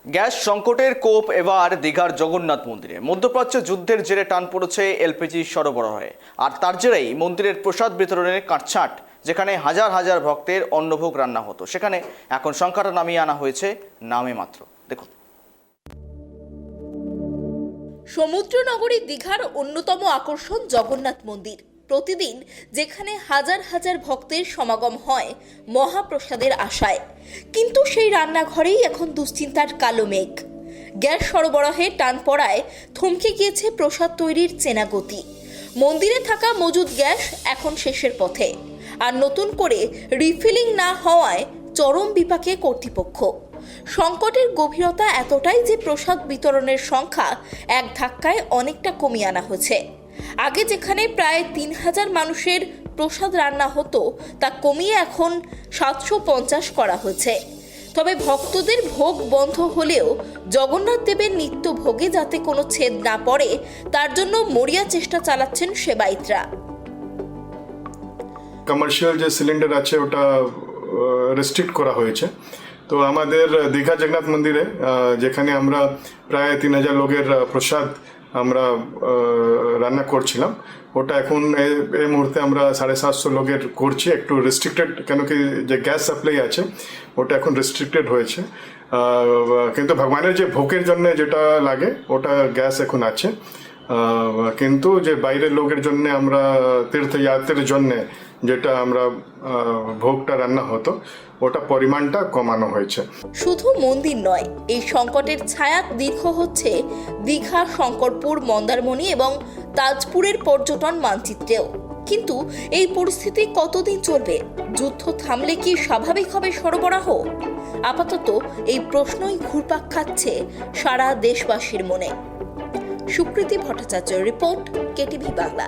Gas সংকটের কোপ এবার দীঘার জগন্নাথ মন্দিরে। মধ্যপ্রাচ্য যুদ্ধের জেরে টান পড়েছে এলপিজি সরবরাহে, আর তার জেরেই মন্দিরের প্রসাদ বিতরণের কাটছাঁট। যেখানে হাজার হাজার ভক্তের অন্নভোগ রান্না হতো, সেখানে এখন সংখ্যাটা নামিয়ে আনা হয়েছে নামে মাত্র। দেখুন। সমুদ্রনগরী দীঘার অন্যতম আকর্ষণ জগন্নাথ মন্দির। প্রতিদিন যেখানে হাজার হাজার ভক্তের সমাগম হয় মহাপ্রসাদের আশায়, কিন্তু সেই রান্নাঘরেই এখন দুশ্চিন্তার কালো মেঘ। গ্যাস সরবরাহে টান পড়ায় থমকে গিয়েছে প্রসাদ তৈরির চেনা গতি। মন্দিরে থাকা মজুদ গ্যাস এখন শেষের পথে, আর নতুন করে রিফিলিং না হওয়ায় চরম বিপাকে কর্তৃপক্ষ। সংকটের গভীরতা এতটাই যে প্রসাদ বিতরণের সংখ্যা এক ধাক্কায় অনেকটা কমিয়ে আনা হয়েছে। আগে যেখানে প্রায় 3000 মানুষের প্রসাদ রান্না হতো, তা কমিয়ে এখন 750 করা হয়েছে। তবে ভক্তদের ভোগ বন্ধ হলেও জগন্নাথ দেবের নিত্য ভোগে যাতে কোনো ছেদ না পড়ে, তার জন্য মরিয়া চেষ্টা চালাচ্ছেন সেবায়িতরা। কমার্শিয়াল যে সিলিন্ডার আছে ওটা রেস্ট্রিক্ট করা হয়েছে। তো আমাদের দীঘা জগন্নাথ মন্দিরে যেখানে আমরা প্রায় 3000 লোকের প্রসাদ আমরা রান্না করছিলাম, ওটা এখন এই মুহূর্তে আমরা 750 লোকের করছি। একটু রেস্ট্রিক্টেড, কেন কি যে গ্যাস সাপ্লাই আছে ওটা এখন রেস্ট্রিক্টেড হয়েছে। কিন্তু ভগবানের যে ভোগের জন্য যেটা লাগে ওটা গ্যাস এখন আছে। কিন্তু যে বাইরের লোকের জন্য আমরা তীর্থযাত্রীর জন্য যেটা আমরা ভোগটা রান্না হতো, ওটা পরিমাণটা কমানো হয়েছে। শুধু মন্দির নয়, এই সংকটের ছায়া দীর্ঘ হচ্ছে দীঘা, শঙ্করপুর, মন্দারমণি এবং তাজপুরের পর্যটন মানচিত্রেও। কিন্তু এই পরিস্থিতি কতদিন চলবে? যুদ্ধ থামলে কি স্বাভাবিক হবে সরবরাহ? আপাতত এই প্রশ্নই ঘুরপাক খাচ্ছে সারা দেশবাসীর মনে। সুকৃতি ভট্টাচার্যের রিপোর্ট, কেটিভি বাংলা।